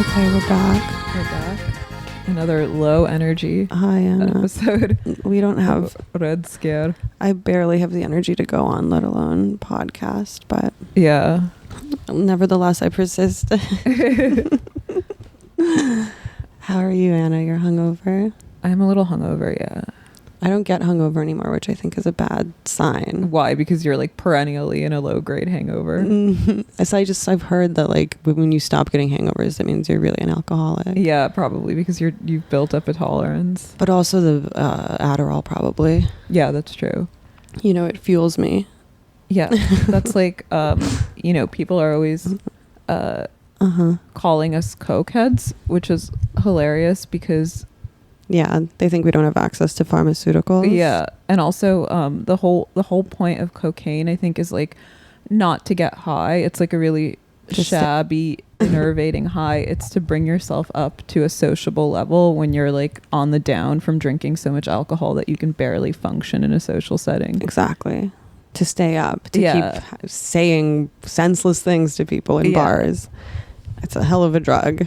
Okay, we're back. We're back. Another low energy Hi, Anna. episode. We don't have... Red Scare. I barely have the energy to go on, let alone podcast, but... Yeah. Nevertheless, I persist. How are you, Anna? You're hungover? I'm a little hungover, yeah. I don't get hungover anymore, which I think is a bad sign. Why? Because you're like perennially in a low grade hangover. So I've heard that like when you stop getting hangovers, that means you're really an alcoholic. Yeah, probably because you've built up a tolerance. But also the Adderall, probably. Yeah, that's true. You know, it fuels me. Yeah, that's like, people are always calling us cokeheads, which is hilarious because... Yeah, they think we don't have access to pharmaceuticals. Yeah, and also the whole point of cocaine, I think, is like not to get high. It's like a really shabby, enervating high. It's to bring yourself up to a sociable level when you're like on the down from drinking so much alcohol that you can barely function in a social setting. Exactly. To stay up, to keep saying senseless things to people in bars. It's a hell of a drug,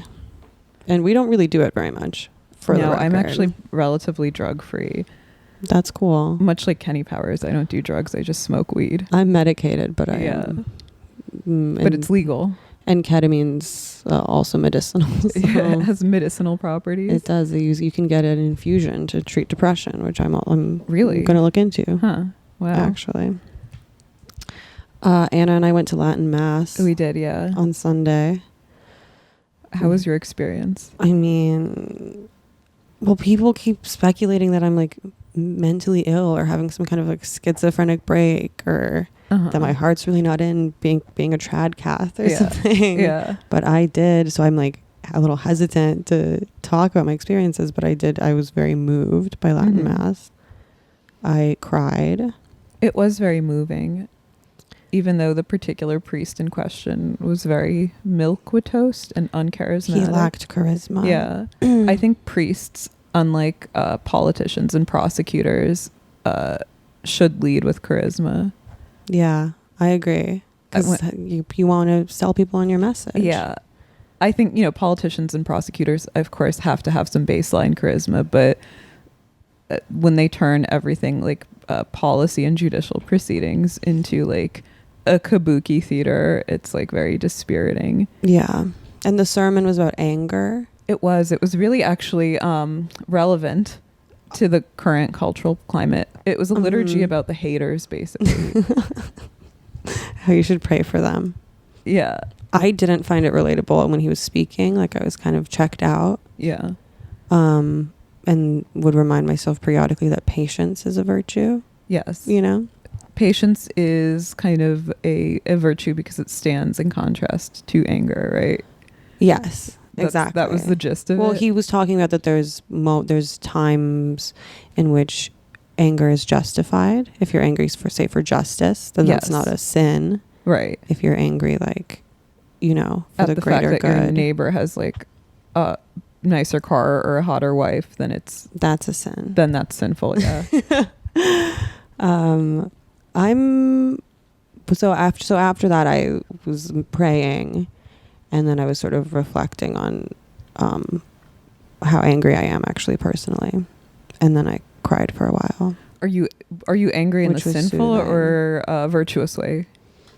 and we don't really do it very much. No, I'm actually relatively drug free. That's cool. Much like Kenny Powers, I don't do drugs. I just smoke weed. I'm medicated, but but it's legal. And ketamine's also medicinal. So yeah, it has medicinal properties. It does. You can get an infusion to treat depression, which I'm really going to look into. Huh. Wow. Actually, Anna and I went to Latin Mass. We did, yeah. On Sunday. How was your experience? I mean... Well, people keep speculating that I'm like mentally ill or having some kind of like schizophrenic break or that my heart's really not in being a trad cath or something. Yeah. But I did. So I'm like a little hesitant to talk about my experiences, but I was very moved by Latin Mass. I cried. It was very moving, even though the particular priest in question was very milk with toast and uncharismatic. He lacked charisma. Yeah. I think priests, unlike politicians and prosecutors, should lead with charisma. Yeah, I agree. Because you want to sell people on your message. Yeah. I think, politicians and prosecutors, of course, have to have some baseline charisma, but when they turn everything like policy and judicial proceedings into like a kabuki theater, it's like very dispiriting. Yeah. And the sermon was about anger. It was really actually relevant to the current cultural climate. It was a liturgy about the haters, basically. How you should pray for them. Yeah. I didn't find it relatable when he was speaking. Like I was kind of checked out. Yeah. And would remind myself periodically that patience is a virtue. Yes. Patience is kind of a virtue because it stands in contrast to anger, right? Yes, exactly. That was the gist of it. Well, he was talking about that there's times in which anger is justified. If you're angry for justice, then that's not a sin. Right. If you're angry, like, for at the the greater fact that good. Your neighbor has like a nicer car or a hotter wife, that's a sin. Then that's sinful, yeah. After that I was praying, and then I was sort of reflecting on how angry I am actually personally, and then I cried for a while. Are you angry in the sinful soothing. or virtuous way,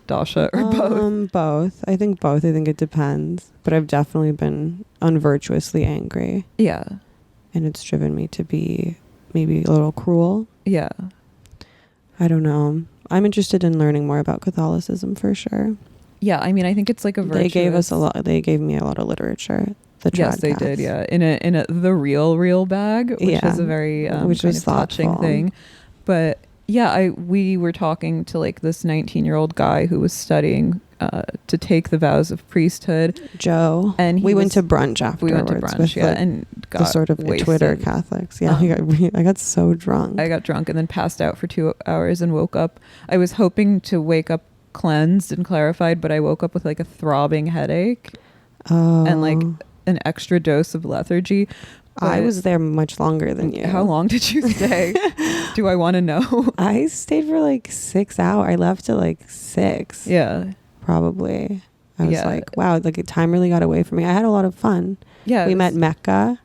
Dasha, or both? Both. I think both. I think it depends, but I've definitely been unvirtuously angry. Yeah. And it's driven me to be maybe a little cruel. Yeah. I don't know. I'm interested in learning more about Catholicism for sure. Yeah, I mean, I think it's like a virtuous... They gave me a lot of literature. Yes, they did. Yeah, in a the real bag, which is a very which was touching thing. But yeah, we were talking to like this 19-year-old guy who was studying to take the vows of priesthood. Joe, and we went to brunch afterwards. We went to brunch, and got the sort of wasted. Twitter Catholics. Yeah, I got so drunk. I got drunk and then passed out for 2 hours and woke up. I was hoping to wake up cleansed and clarified, but I woke up with like a throbbing headache and like an extra dose of lethargy. I was there much longer than you. How long did you stay? Do I want to know? I stayed for like 6 hours. I left at like 6. Yeah. Probably. I was like, wow, like time really got away from me. I had a lot of fun. Yeah. We met Mecca.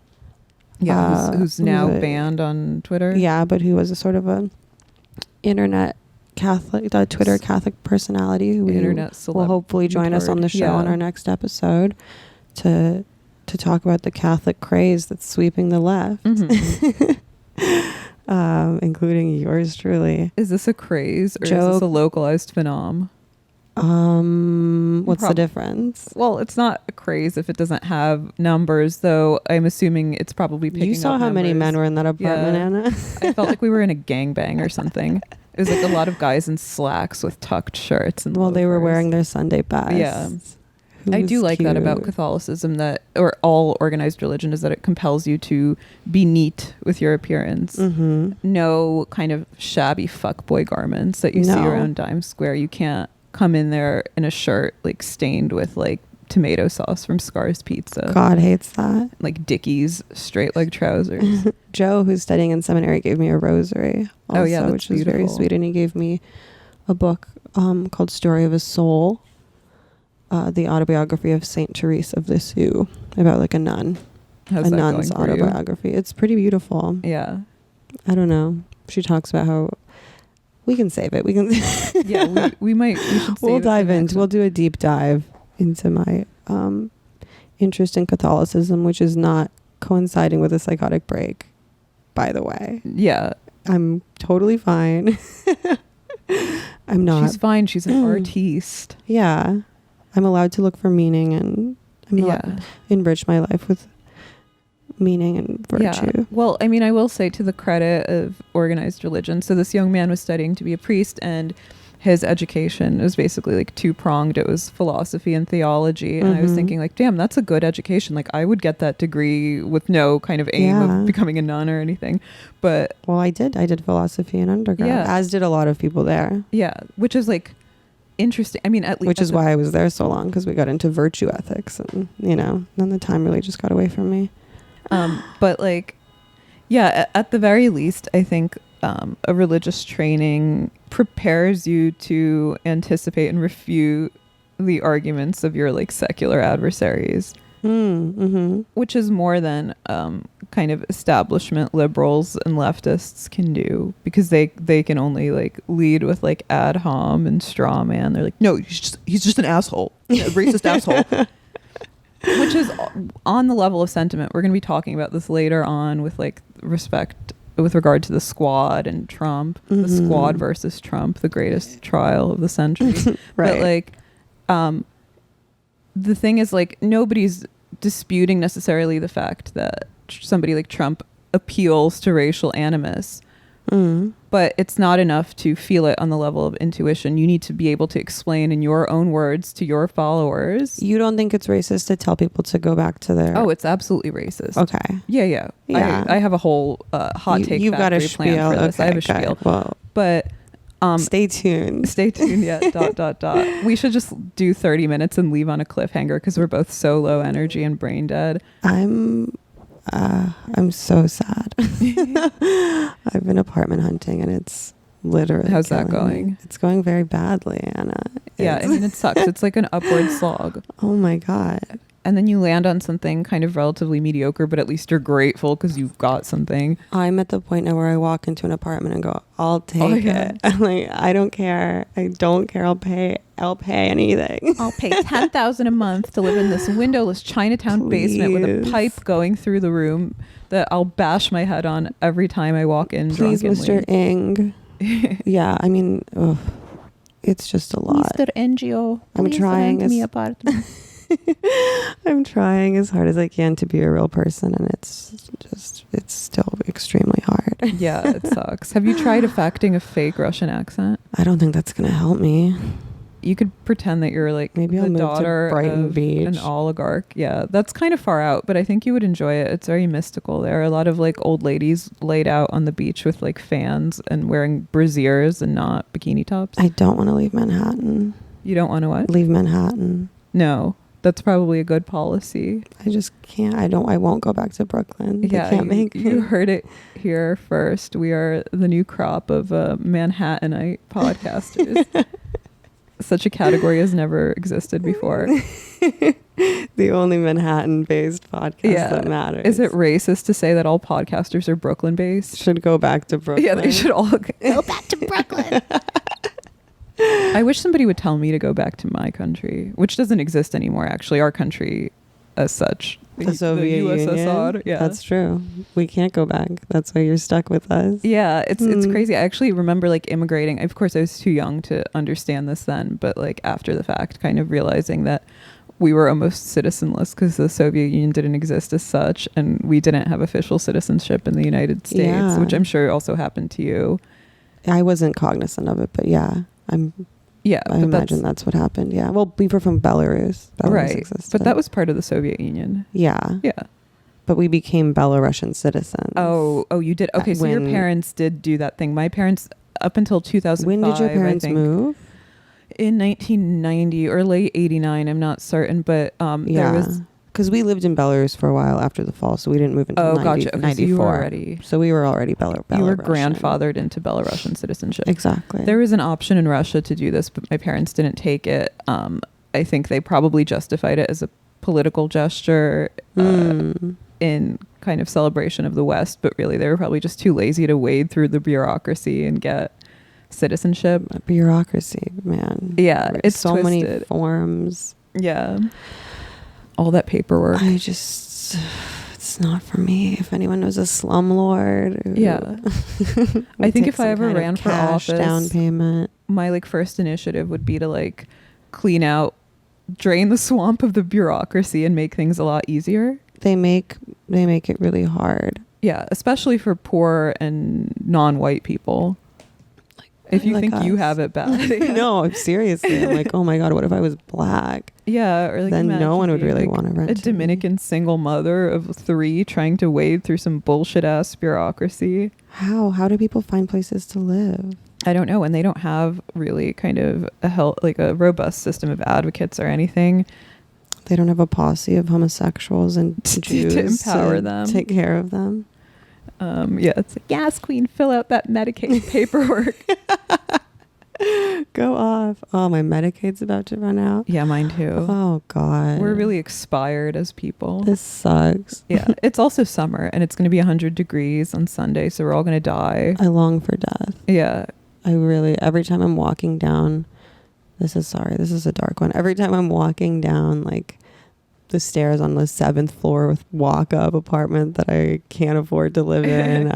Yeah, who's now banned on Twitter. Yeah, but who was a sort of a internet Catholic, Twitter Catholic personality who will hopefully join us on the show on our next episode to talk about the Catholic craze that's sweeping the left. Including yours truly. Is this a craze or is this a localized phenomenon? What's the difference? Well, it's not a craze if it doesn't have numbers, though. I'm assuming it's probably picking up. You saw how many men were in that apartment, Anna? I felt like we were in a gangbang or something. It was like a lot of guys in slacks with tucked shirts and they were wearing their Sunday best. Yeah. I do like that about Catholicism, or all organized religion, is that it compels you to be neat with your appearance. No kind of shabby fuckboy garments that you see around Times Square. You can't come in there in a shirt like stained with like tomato sauce from Scar's Pizza. God hates that. Like Dickies straight leg trousers. Joe, who's studying in seminary, gave me a rosary also, which was very sweet. And he gave me a book called Story of a Soul. The autobiography of Saint Therese of Lisieux, about like a nun. How's that nun's going for autobiography. You? It's pretty beautiful. Yeah. I don't know. She talks about how we can save it. We can. Yeah, we should save we'll dive into. We'll do a deep dive into my interest in Catholicism, which is not coinciding with a psychotic break, by the way. Yeah. I'm totally fine. I'm not. She's fine. She's an artiste. Yeah. I'm allowed to look for meaning, and I'm allowed to enrich my life with meaning and virtue. Yeah. Well, I mean, I will say to the credit of organized religion, so this young man was studying to be a priest, and his education was basically like two-pronged. It was philosophy and theology. And I was thinking like, damn, that's a good education. Like I would get that degree with no kind of aim of becoming a nun or anything. But well, I did philosophy in undergrad, as did a lot of people there. Yeah. Which is like interesting. I mean, at least, which is why I was there so long, because we got into virtue ethics, and then the time really just got away from me. But like, yeah, at the very least, I think a religious training prepares you to anticipate and refute the arguments of your like secular adversaries, which is more than kind of establishment liberals and leftists can do, because they can only like lead with like ad hom and straw man. They're like, no, he's just an asshole, a racist asshole. Which is on the level of sentiment. We're going to be talking about this later on with like respect with regard to the Squad and Trump, the Squad versus Trump, the greatest trial of the century. Right. But like, the thing is like nobody's disputing necessarily the fact that somebody like Trump appeals to racial animus. But it's not enough to feel it on the level of intuition. You need to be able to explain in your own words to your followers. You don't think it's racist to tell people to go back to their... Oh, it's absolutely racist. Okay. Yeah. I have a whole hot take you've got a plan spiel. for this. Okay, I have a spiel. Well, but stay tuned. Yeah. We should just do 30 minutes and leave on a cliffhanger, because we're both so low energy and brain dead. I'm so sad. I've been apartment hunting, and it's literally... How's that going? Me. It's going very badly, Anna. Yeah, I mean, it sucks. It's like an upward slog. Oh my God. And then you land on something kind of relatively mediocre, but at least you're grateful because you've got something. I'm at the point now where I walk into an apartment and go, I'll take it. I'm like, I don't care. I don't care. I'll pay anything. I'll pay $10,000 a month to live in this windowless Chinatown basement with a pipe going through the room that I'll bash my head on every time I walk in. Please, drunkenly. Mr. Ing. Yeah, I mean, it's just a lot. Mr. NGO, I'm trying rent me apartment. I'm trying as hard as I can to be a real person, and it's still extremely hard. Yeah, it sucks. Have you tried affecting a fake Russian accent? I don't think that's going to help me. You could pretend that you're like maybe the I'll move daughter to Brighton of Beach. An oligarch. Yeah, that's kind of far out, but I think you would enjoy it. It's very mystical. There are a lot of like old ladies laid out on the beach with like fans and wearing brassieres and not bikini tops. I don't want to leave Manhattan. You don't want to what? Leave Manhattan. No. That's probably a good policy. I just can't. I won't go back to Brooklyn. Yeah, you heard it here first. We are the new crop of Manhattanite podcasters. such a category has never existed before. The only Manhattan-based podcast that matters. Is it racist to say that all podcasters are Brooklyn-based? Should go back to Brooklyn. Yeah, they should all go back to Brooklyn. I wish somebody would tell me to go back to my country, which doesn't exist anymore, actually. Our country as such. The Soviet USSR. Union? Yeah. That's true. We can't go back. That's why you're stuck with us. Yeah, it's crazy. I actually remember like immigrating. Of course, I was too young to understand this then, but like after the fact, kind of realizing that we were almost citizenless because the Soviet Union didn't exist as such, and we didn't have official citizenship in the United States, which I'm sure also happened to you. I wasn't cognizant of it, but yeah, I imagine that's what happened. Yeah. Well, we were from Belarus. Right. Existed. But that was part of the Soviet Union. Yeah. Yeah. But we became Belarusian citizens. Oh, you did. Okay, so your parents did do that thing. My parents, up until 2005. When did your parents move? In 1990 or late 89. I'm not certain, but there was. Because we lived in Belarus for a while after the fall, so we didn't move until 94. So you were already. So we were already Belarusian. You were grandfathered into Belarusian citizenship. Exactly. There was an option in Russia to do this, but my parents didn't take it. I think they probably justified it as a political gesture in kind of celebration of the West, but really they were probably just too lazy to wade through the bureaucracy and get citizenship. Bureaucracy, man. Yeah, it's so twisted. many forms. Yeah. All that paperwork. It's not for me. If anyone knows a slumlord. Yeah. I think if I ever ran for office, down payment, my like first initiative would be to like clean out, drain the swamp of the bureaucracy and make things a lot easier. They make it really hard. Yeah, especially for poor and non-white people. If you think you have it bad. Yeah. No, seriously. I'm like, oh my God, what if I was black? Yeah. Or like then no one would really want to rent a Dominican single mother of 3 trying to wade through some bullshit ass bureaucracy. How do people find places to live? I don't know. And they don't have really kind of a robust system of advocates or anything. They don't have a posse of homosexuals and Jews to empower them. Take care of them. Yeah, it's like, yes, queen, fill out that Medicaid paperwork. Go off. Oh, my Medicaid's about to run out. Yeah, mine too. Oh, God. We're really expired as people. This sucks. Yeah, it's also summer, and it's going to be 100 degrees on Sunday, so we're all going to die. I long for death. Yeah. Every time I'm walking down, this is a dark one. Every time I'm walking down, like, the stairs on the 7th floor with walk-up apartment that I can't afford to live in,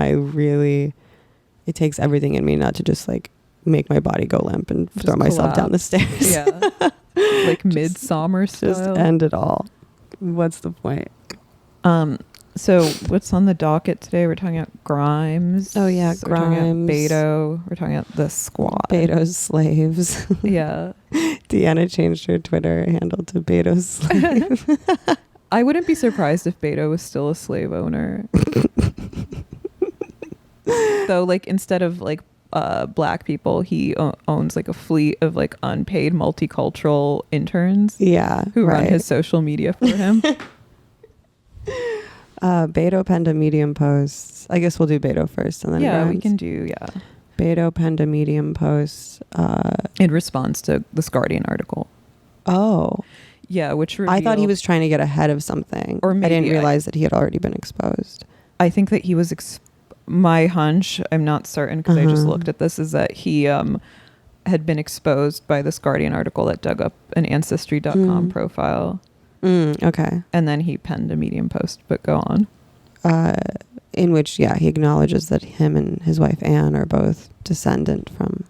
it takes everything in me not to just like make my body go limp and just throw myself down the stairs. Yeah. Like midsummer style. Just end it all. What's the point? So what's on the docket today? We're talking about Grimes. Oh yeah, so Grimes. We're talking about Beto. We're talking about the squad. Beto's slaves. Yeah. Deanna changed her Twitter handle to Beto's slave. I wouldn't be surprised if Beto was still a slave owner. Though, like, instead of like black people, he owns like a fleet of like unpaid multicultural interns. Yeah, who run his social media for him. Beto penned a Medium post. I guess we'll do Beto first, and then Grimes. We can do Beto penned a Medium post in response to this Guardian article. Oh, yeah, which revealed, I thought he was trying to get ahead of something, or maybe I didn't realize that he had already been exposed. I think that he was. My hunch, I'm not certain because I just looked at this, is that he had been exposed by this Guardian article that dug up an Ancestry.com profile. Okay. And then he penned a Medium post, but go on. In which, he acknowledges that him and his wife Anne are both descendant from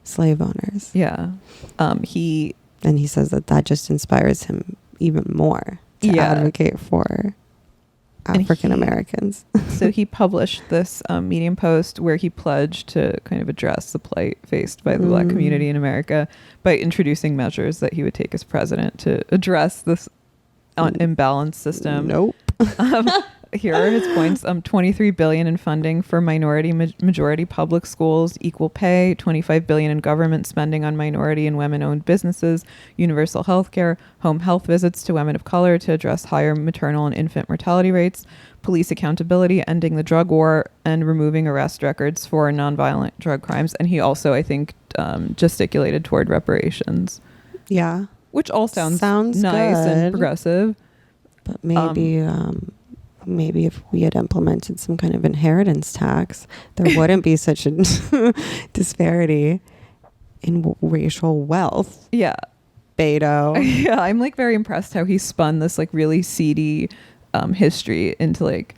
slave owners. Yeah. He says that just inspires him even more to advocate for African Americans. So he published this Medium post where he pledged to kind of address the plight faced by the black community in America by introducing measures that he would take as president to address this imbalanced system. Nope. Here are his points. $23 billion in funding for minority majority public schools, equal pay, $25 billion in government spending on minority and women-owned businesses, universal health care, home health visits to women of color to address higher maternal and infant mortality rates, police accountability, ending the drug war, and removing arrest records for nonviolent drug crimes. And he also, I think, gesticulated toward reparations. Yeah. Which all sounds nice good. and progressive. But maybe if we had implemented some kind of inheritance tax, there wouldn't be such a disparity in racial wealth. Yeah. Beto. Yeah, I'm like very impressed how he spun this like really seedy history into like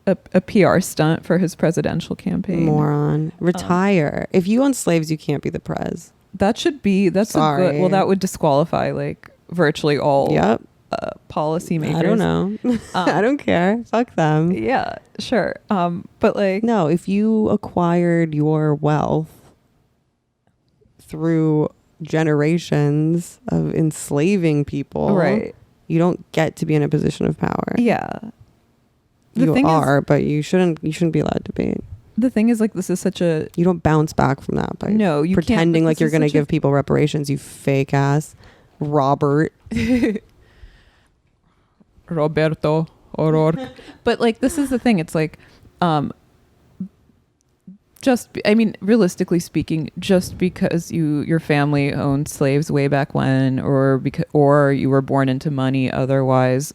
a PR stunt for his presidential campaign. Moron. Retire. If you own slaves, you can't be the prez. That's a good, well, that would disqualify like virtually all policymakers. I don't know. I don't care. Fuck them. Yeah, sure. But like, no, if you acquired your wealth through generations of enslaving people, right, you don't get to be in a position of power. Yeah. But you shouldn't be allowed to be. The thing is, like, this is such a... You don't bounce back from that by you pretending like you're going to give people reparations, you fake ass Robert. Roberto O'Rourke. But, like, this is the thing. It's like, realistically speaking, just because your family owned slaves way back when, or you were born into money otherwise,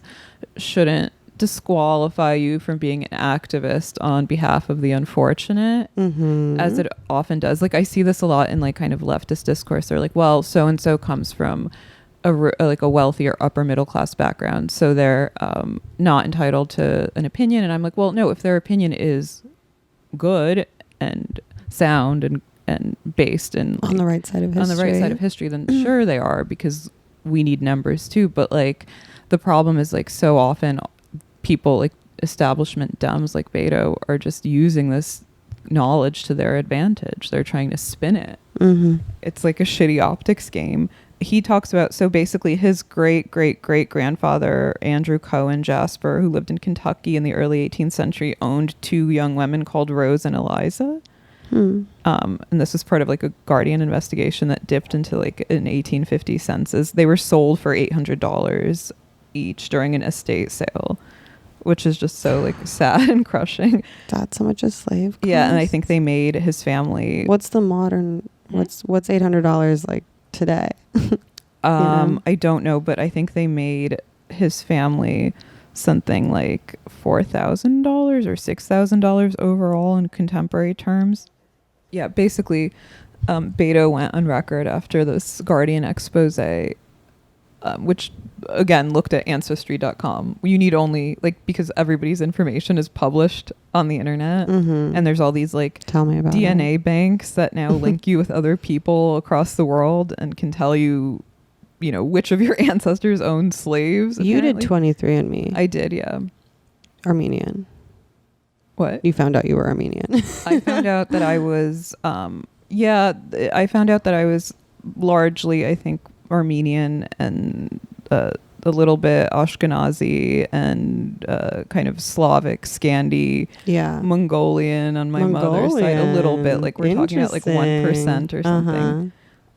shouldn't disqualify you from being an activist on behalf of the unfortunate, as it often does. Like, I see this a lot in like kind of leftist discourse. They're like, well, so and so comes from a wealthier upper middle class background, so they're not entitled to an opinion. And I'm like, well, no, if their opinion is good and sound and based in on the right side of history, then sure they are, because we need numbers too. But like, the problem is, like, so often people like establishment dumbs like Beto are just using this knowledge to their advantage. They're trying to spin it. It's like a shitty optics game. He talks about, so basically his great grandfather Andrew Cohen Jasper, who lived in Kentucky in the early 18th century, owned two young women called Rose and Eliza. And this was part of like a Guardian investigation that dipped into like an 1850 census. They were sold for $800 each during an estate sale, which is just so like sad and crushing. That's how much a slave costs? Yeah, and I think they made his family... What's the modern... What's $800 like today? I don't know, but I think they made his family something like $4,000 or $6,000 overall in contemporary terms. Yeah, basically, Beto went on record after this Guardian expose, which again looked at ancestry.com. You need only because everybody's information is published on the internet, and there's all these like tell me about DNA banks that now link you with other people across the world and can tell you which of your ancestors owned slaves. You did 23andMe. I did, yeah. Armenian. What? You found out you were Armenian. I found out that I was I found out that I was largely, I think, Armenian and a little bit Ashkenazi and kind of Slavic, Scandi, Mongolian on my mother's side, a little bit. Like, we're talking about like 1% or something.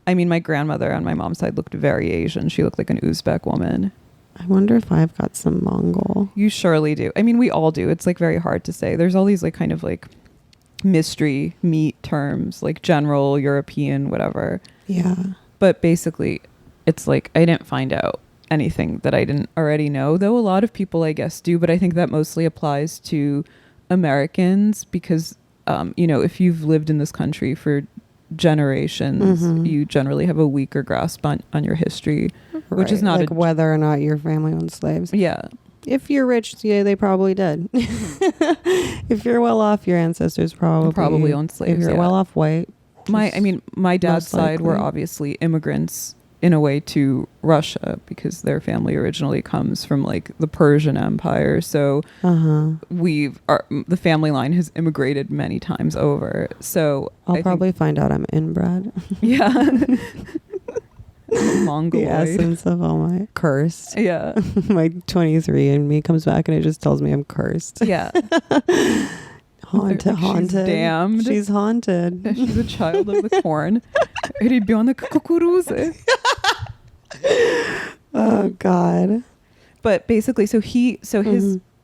I mean, my grandmother on my mom's side looked very Asian. She looked like an Uzbek woman. I wonder if I've got some Mongol. You surely do. I mean, we all do. It's like very hard to say. There's all these like kind of like mystery meat terms, like general, European, whatever. Yeah. But basically, it's like I didn't find out anything that I didn't already know, though a lot of people, I guess, do. But I think that mostly applies to Americans because, if you've lived in this country for generations, you generally have a weaker grasp on your history, which is not like whether or not your family owned slaves. Yeah. If you're rich, yeah, they probably did. If you're well off, your ancestors probably owned slaves. If you're well off white. My dad's side were obviously immigrants in a way to Russia because their family originally comes from like the Persian Empire. So the family line has immigrated many times over. So I'll probably find out I'm inbred. Yeah. Mongoloid. The essence of all my cursed. Yeah. My 23andMe comes back and it just tells me I'm cursed. Yeah. Haunted. She's damned. She's haunted. Yeah, she's a child of the corn. Oh God. But basically,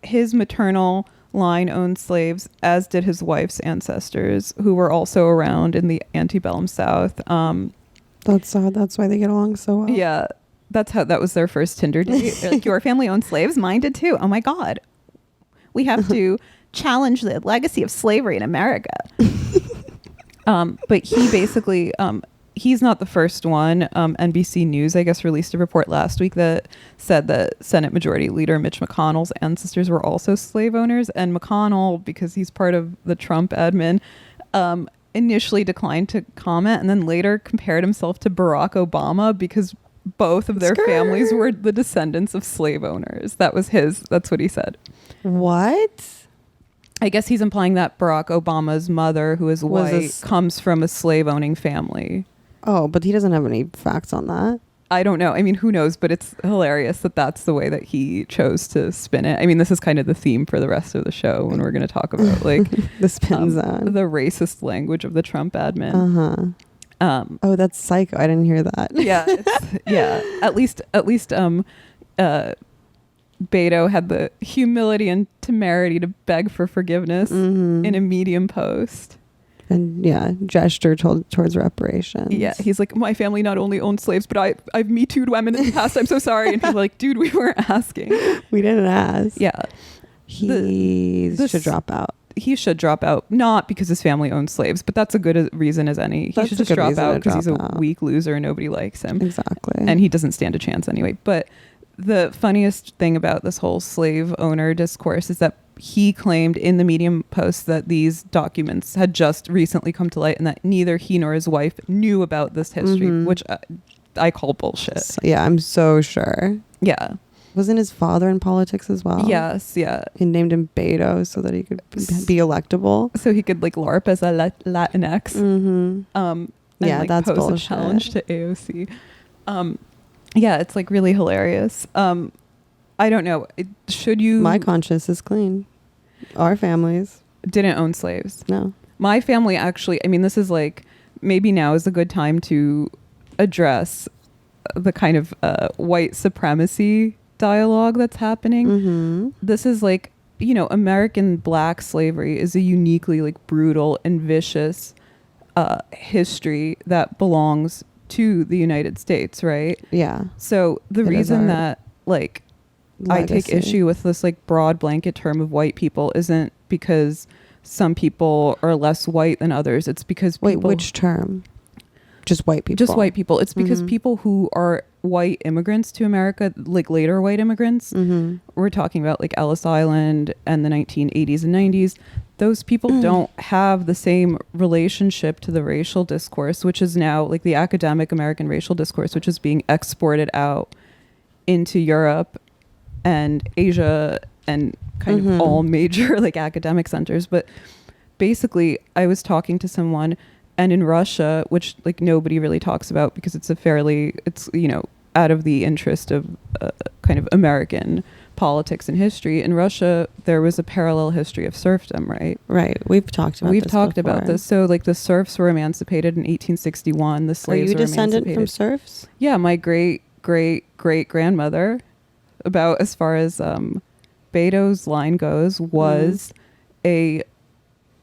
his maternal line owned slaves, as did his wife's ancestors, who were also around in the antebellum South. That's why they get along so well. Yeah, that was their first Tinder date. They're like, your family owned slaves? Mine did too. Oh my God. We have to challenge the legacy of slavery in America. But he basically, he's not the first one. NBC News, I guess, released a report last week that said that Senate Majority Leader Mitch McConnell's ancestors were also slave owners. And McConnell, because he's part of the Trump admin, initially declined to comment and then later compared himself to Barack Obama because both of their families were the descendants of slave owners. That's what he said. What? I guess he's implying that Barack Obama's mother, who is white, comes from a slave owning family. Oh, but he doesn't have any facts on that. I don't know. I mean, who knows? But it's hilarious that that's the way that he chose to spin it. I mean, this is kind of the theme for the rest of the show when we're going to talk about like the spin zone, the racist language of the Trump admin. Oh, that's psycho. I didn't hear that. Yeah, yeah. At least, Beto had the humility and temerity to beg for forgiveness in a Medium post. And gesture towards reparations. Yeah, he's like, my family not only owned slaves, but I've Me Too'd women in the past. I'm so sorry. And people are like, dude, we weren't asking. We didn't ask. Yeah. He should drop out. He should drop out, not because his family owned slaves, but that's a good reason as any. He should just drop out because he's a weak loser and nobody likes him. Exactly. And he doesn't stand a chance anyway. But the funniest thing about this whole slave owner discourse is that he claimed in the Medium post that these documents had just recently come to light and that neither he nor his wife knew about this history, which I call bullshit. Yeah, I'm so sure. Yeah. Wasn't his father in politics as well? Yes, yeah. He named him Beto so that he could be electable. So he could like LARP as a Latinx. And, like, that's pose bullshit. A challenge to AOC. Yeah, it's like really hilarious. I don't know. Should you? My conscience is clean. Our families didn't own slaves. No. My family actually, I mean, this is like, maybe now is a good time to address the kind of white supremacy dialogue that's happening. This is like, American black slavery is a uniquely like brutal and vicious history that belongs to the United States, right? Yeah. So the reason that like legacy. I take issue with this like broad blanket term of white people isn't because some people are less white than others. It's because people, which term? Just white people. Just white people. It's because people who are white immigrants to America, like later white immigrants, we're talking about like Ellis Island and the 1980s and 90s. Those people don't have the same relationship to the racial discourse, which is now like the academic American racial discourse, which is being exported out into Europe and Asia and kind of all major like academic centers. But basically, I was talking to someone, and in Russia, which like nobody really talks about because it's out of the interest of kind of American politics and history. In Russia, there was a parallel history of serfdom, right? Right. We've talked about this. So like the serfs were emancipated in 1861. The slaves were emancipated. Are you descendant from serfs? Yeah, my great grandmother, about as far as Beto's line goes, was a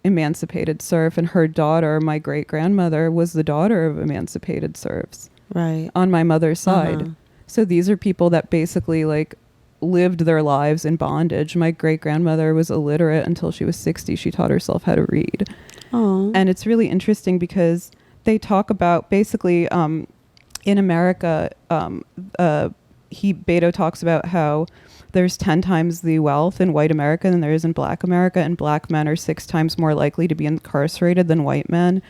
emancipated serf, and her daughter, my great grandmother, was the daughter of emancipated serfs. Right. On my mother's side. So these are people that basically like lived their lives in bondage. My great grandmother was illiterate until she was 60. She taught herself how to read. Oh. And it's really interesting because they talk about basically in America, Beto talks about how there's 10 times the wealth in white America than there is in black America, and black men are 6 times more likely to be incarcerated than white men.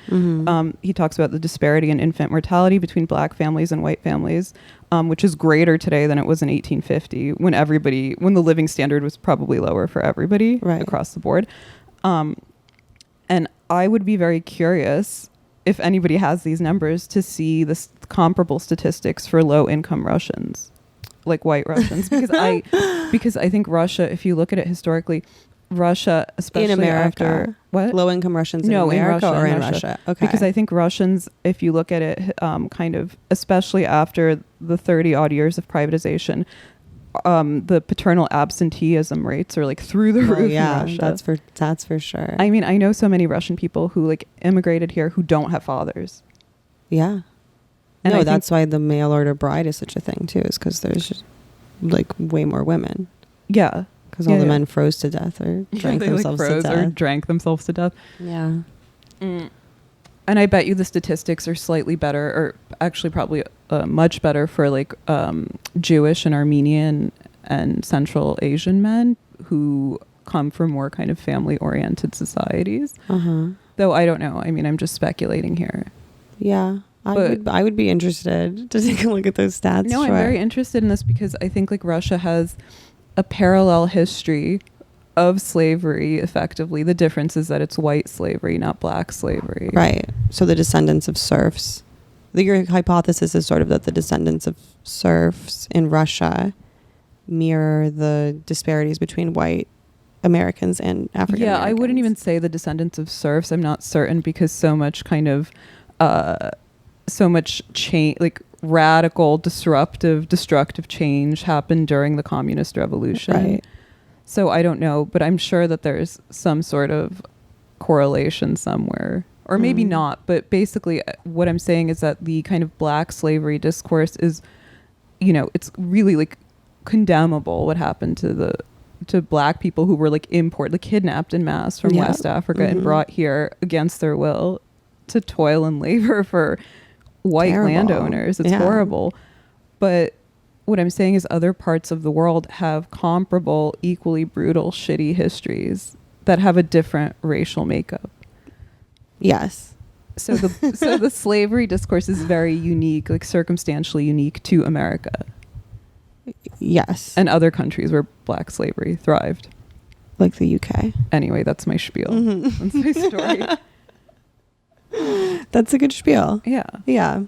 He talks about the disparity in infant mortality between black families and white families, which is greater today than it was in 1850 when the living standard was probably lower for everybody across the board. And I would be very curious if anybody has these numbers to see the comparable statistics for low income Russians, like white Russians, because I think Russia, if you look at it historically, Russia, especially in America, after what low income Russians in America or in Russia? Okay. Because I think Russians, if you look at it, kind of especially after the 30 odd years of privatization, the paternal absenteeism rates are like through the roof in Russia. That's for sure. I mean, I know so many Russian people who like immigrated here who don't have fathers. Yeah. And no, that's why the mail order bride is such a thing too, is because there's just like way more women. Yeah. Because all the men froze to death or drank themselves to death. Or drank themselves to death. Yeah. And I bet you the statistics are slightly better, or actually probably much better for like Jewish and Armenian and Central Asian men who come from more kind of family-oriented societies. Though I don't know. I mean, I'm just speculating here. Yeah. I would be interested to take a look at those stats. No, I'm very interested in this because I think like Russia has a parallel history of slavery. Effectively, the difference is that it's white slavery, not black slavery. Right. So the descendants of serfs. Your hypothesis is sort of that the descendants of serfs in Russia mirror the disparities between white Americans and African Americans. Yeah, I wouldn't even say the descendants of serfs. I'm not certain because so much change, like radical, destructive change happened during the communist revolution. Right. So I don't know, but I'm sure that there's some sort of correlation somewhere, or maybe not. But basically what I'm saying is that the kind of black slavery discourse is, you know, it's really like condemnable what happened to black people who were like kidnapped en masse from West Africa and brought here against their will to toil and labor for white landowners. It's horrible. But what I'm saying is other parts of the world have comparable, equally brutal, shitty histories that have a different racial makeup. Yes. So the slavery discourse is very unique, like circumstantially unique to America. Yes. And other countries where black slavery thrived. Like the UK. Anyway, that's my spiel. That's my story. That's a good spiel. Yeah. Yeah.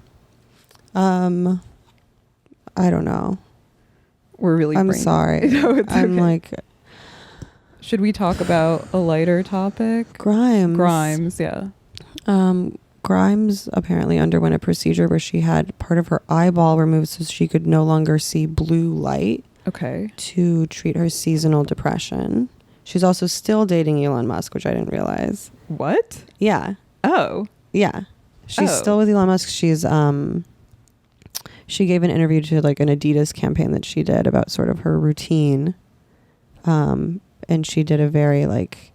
I don't know. We're really I'm sorry. No, it's I'm okay. like... Should we talk about a lighter topic? Grimes, yeah. Grimes apparently underwent a procedure where she had part of her eyeball removed so she could no longer see blue light. Okay. To treat her seasonal depression. She's also still dating Elon Musk, which I didn't realize. What? Yeah. Oh. Yeah. She's still with Elon Musk. She's she gave an interview to like an Adidas campaign that she did about sort of her routine. And she did a very like,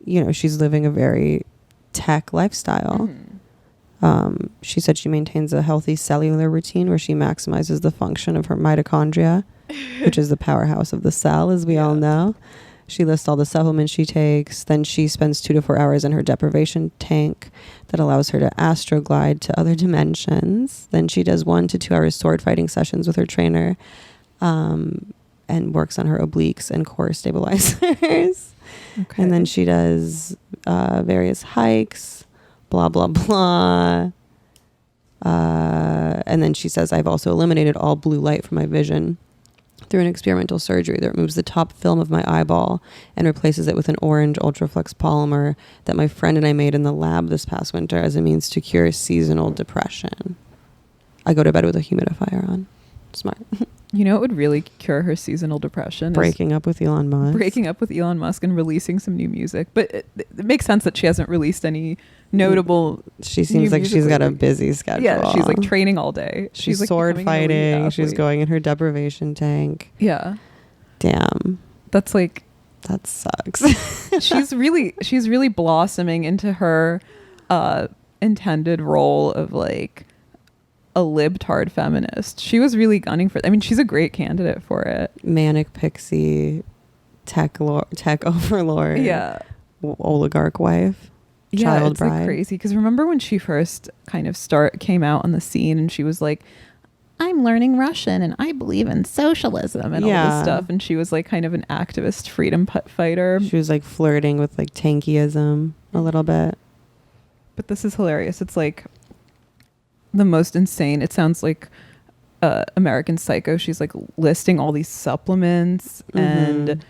you know, she's living a very tech lifestyle. She said she maintains a healthy cellular routine where she maximizes the function of her mitochondria, which is the powerhouse of the cell, as we all know. She lists all the supplements she takes. Then she spends 2 to 4 hours in her deprivation tank that allows her to astroglide to other dimensions. Then she does 1 to 2 hours sword fighting sessions with her trainer, and works on her obliques and core stabilizers. Okay. And then she does various hikes, blah, blah, blah. And then she says, I've also eliminated all blue light from my vision through an experimental surgery that removes the top film of my eyeball and replaces it with an orange ultraflex polymer that my friend and I made in the lab this past winter as a means to cure seasonal depression. I go to bed with a humidifier on. Smart. You know what would really cure her seasonal depression? Breaking up with Elon Musk. Breaking up with Elon Musk and releasing some new music. But it makes sense that she hasn't released any notable... She seems like she's got a busy schedule. Yeah, she's like training all day. She's like sword fighting. She's going in her deprivation tank. Yeah. Damn. That's like... That sucks. she's really blossoming into her intended role of like a libtard feminist. She was really gunning for... I mean, she's a great candidate for it. Manic pixie, tech overlord. Yeah. Oligarch wife. Yeah, Child it's bride. Like crazy. Because remember when she first kind of came out on the scene and she was like, I'm learning Russian and I believe in socialism and all this stuff. And she was like kind of an activist freedom fighter. She was like flirting with like tankyism a little bit. But this is hilarious. It's like the most insane. It sounds like American Psycho. She's like listing all these supplements and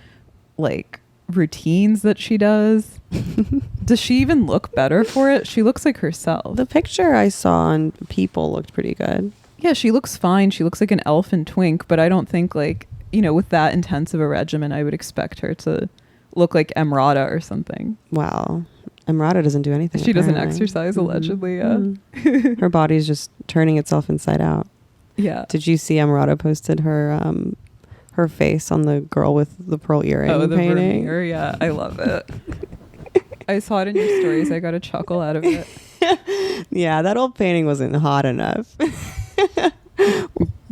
like routines that she does. Does she even look better for it? She looks like herself. The picture I saw on People looked pretty good. Yeah, she looks fine. She looks like an elf and twink, but I don't think like, you know, with that intensive a regimen, I would expect her to look like Emrata or something. Wow. Emrata doesn't do anything. She doesn't apparently. exercise, allegedly, yeah. Mm. Her body's just turning itself inside out. Yeah. Did you see Emrata posted her face on the girl with the pearl earring painting? Vermeer, yeah. I love it. I saw it in your stories. I got a chuckle out of it. Yeah, that old painting wasn't hot enough.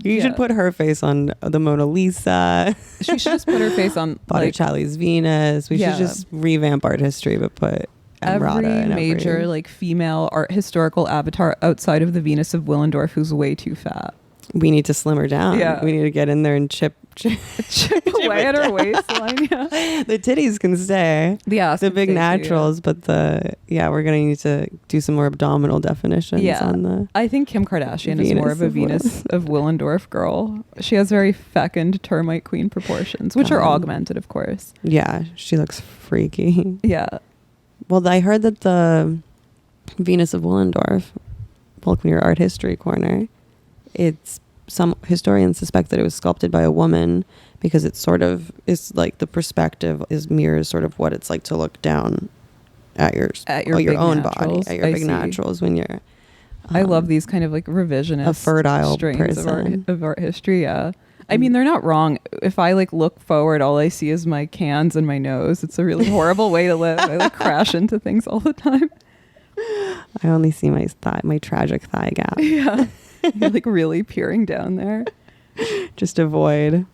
You should put her face on the Mona Lisa. She should just put her face on Botticelli's Venus. We should just revamp art history, but put Emrata every major like female art historical avatar outside of the Venus of Willendorf who's way too fat. We need to slim her down. Yeah. We need to get in there and chip away at her waistline. Yeah. The titties can stay. The big naturals, but we're gonna need to do some more abdominal definitions on the. I think Kim Kardashian is more of a Venus of Willendorf girl. She has very fecund termite queen proportions, which are augmented, of course. Yeah, she looks freaky. Yeah. Well, I heard that the Venus of Willendorf, welcome to your art history corner. Some historians suspect that it was sculpted by a woman because it's sort of like the perspective mirrors sort of what it's like to look down at your own body, at your big naturals when you're. I love these kind of like revisionist, a fertile strains person of art history. Yeah, I mean they're not wrong. If I like look forward, all I see is my cans and my nose. It's a really horrible way to live. I like crash into things all the time. I only see my tragic thigh gap. Yeah. You're like really peering down there. Just avoid.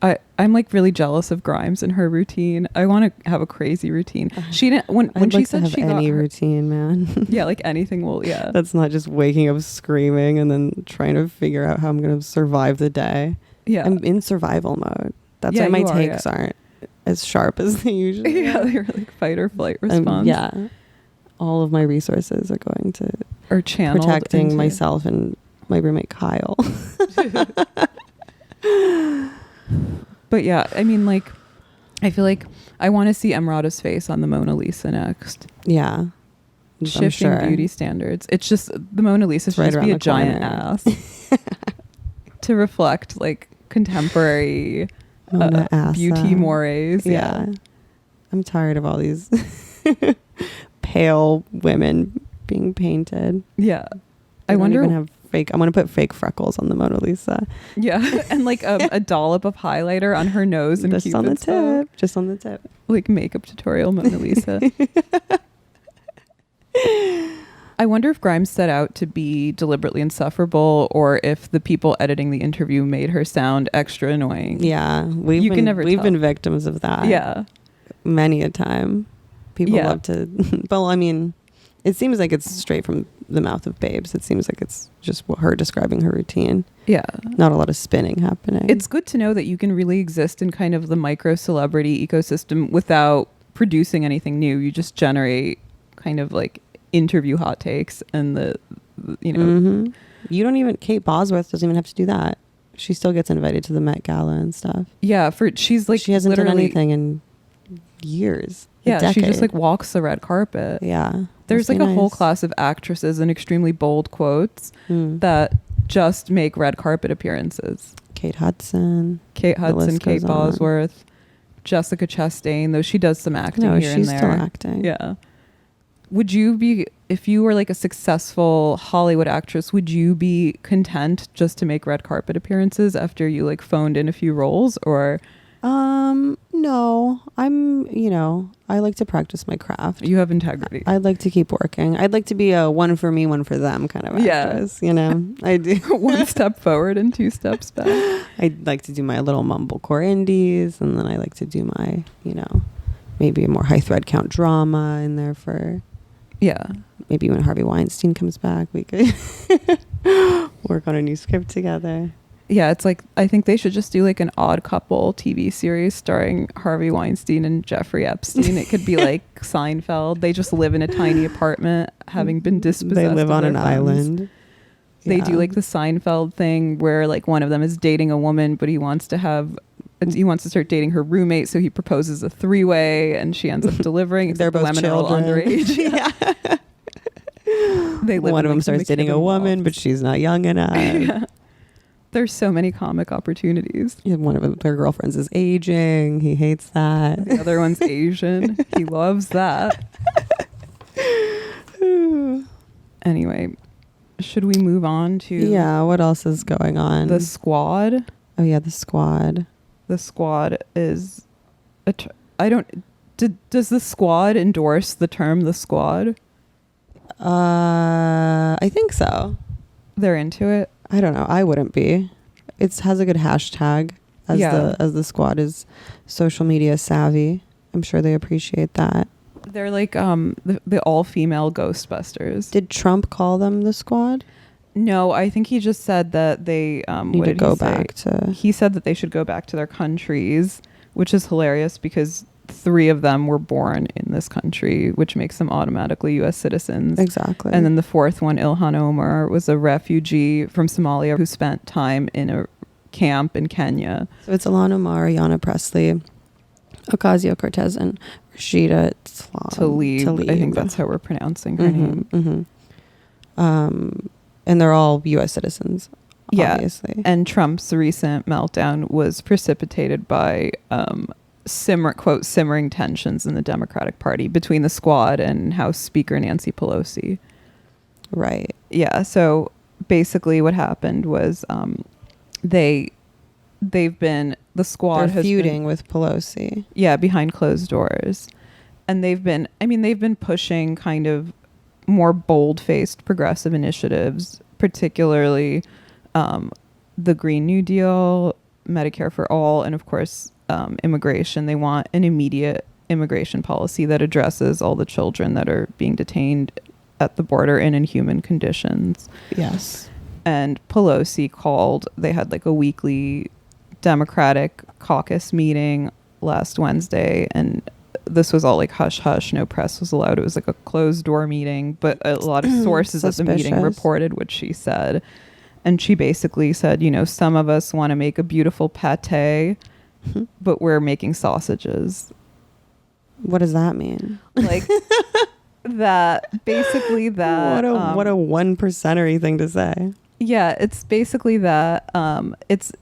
I'm like really jealous of Grimes and her routine. I want to have a crazy routine. She didn't when she said she got her routine, man. Yeah, like anything will. Yeah, that's not just waking up screaming and then trying to figure out how I'm going to survive the day. Yeah, I'm in survival mode. That's why my takes aren't as sharp as they usually. Yeah, they're like fight or flight response. Yeah, all of my resources are going to. Or channeled protecting myself and my roommate Kyle. But yeah, I mean, like, I feel like I want to see Emrata's face on the Mona Lisa next. Yeah. Shifting beauty standards. It's just the Mona Lisa should just be a giant ass to reflect like contemporary beauty mores. Yeah. I'm tired of all these pale women being painted. Yeah. I wonder even have fake. I want to put fake freckles on the Mona Lisa. Yeah. And like a dollop of highlighter on her nose and just on the tip. Just on the tip. Like makeup tutorial Mona Lisa. I wonder if Grimes set out to be deliberately insufferable or if the people editing the interview made her sound extra annoying. Yeah. We've been victims of that. Yeah. Many a time. People love to well, I mean, it seems like it's straight from the mouth of babes. It seems like it's just her describing her routine. Yeah. Not a lot of spinning happening. It's good to know that you can really exist in kind of the micro celebrity ecosystem without producing anything new. You just generate kind of like interview hot takes and you know. You don't even, Kate Bosworth doesn't even have to do that. She still gets invited to the Met Gala and stuff. Yeah. She hasn't done anything in years. Yeah, she just like walks the red carpet. Yeah. There's like a whole class of actresses in extremely bold quotes that just make red carpet appearances. Kate Hudson, Kate Bosworth, Jessica Chastain, though she does some acting here and there. She's still acting. Yeah. Would you be, if you were like a successful Hollywood actress, would you be content just to make red carpet appearances after you like phoned in a few roles, or? No, I like to practice my craft. You have integrity. I'd like to keep working. I'd like to be a one for me, one for them kind of actress. You know, I do. One step forward and two steps back. I'd like to do my little mumblecore indies, and then I like to do my, maybe a more high thread count drama in there for. Yeah. Maybe when Harvey Weinstein comes back, we could work on a new script together. Yeah, it's like, I think they should just do like an Odd Couple TV series starring Harvey Weinstein and Jeffrey Epstein. It could be like Seinfeld. They just live in a tiny apartment, having been dispossessed. They live on an island. They do like the Seinfeld thing where like one of them is dating a woman, but he wants to start dating her roommate, so he proposes a three-way, and she ends up delivering. They're both women are all underage. Yeah. They live One in, of them like, starts dating a McKibben woman, lofts. but she's not young enough. Yeah. There's so many comic opportunities. Yeah, one of their girlfriends is aging. He hates that. The other one's Asian. He loves that. Anyway, should we move on to Yeah, what else is going on? the squad? Oh yeah, the squad. The squad is does the squad endorse the term the squad? I think so. They're into it. I don't know. I wouldn't be. It has a good hashtag as the squad is social media savvy. I'm sure they appreciate that. They're like the all-female Ghostbusters. Did Trump call them the squad? No, I think he just said that they Need to go back to. He said that they should go back to their countries, which is hilarious because 3 of them were born in this country, which makes them automatically U.S. citizens. Exactly. And then the 4th one, Ilhan Omar, was a refugee from Somalia who spent time in a camp in Kenya. So it's Ilhan Omar, Ayanna Pressley, Ocasio-Cortez, and Rashida Tlaib. I think that's how we're pronouncing her name. And they're all U.S. citizens, obviously. And Trump's recent meltdown was precipitated by simmering tensions in the Democratic Party between the squad and House Speaker Nancy Pelosi. Right. Yeah. So basically, what happened was the squad They're feuding with Pelosi. Yeah, behind closed doors, and they've been pushing kind of more bold-faced progressive initiatives, particularly the Green New Deal, Medicare for all, and of course immigration. They want an immediate immigration policy that addresses all the children that are being detained at the border in inhuman conditions. Yes. And Pelosi they had like a weekly Democratic caucus meeting last Wednesday, and this was all like hush hush, no press was allowed. It was like a closed door meeting, but a lot of sources at the meeting reported what she said. And she basically said, some of us want to make a beautiful pate, but we're making sausages. What does that mean? Like that, basically that. What a 1%ery thing to say. Yeah, it's basically that. It's,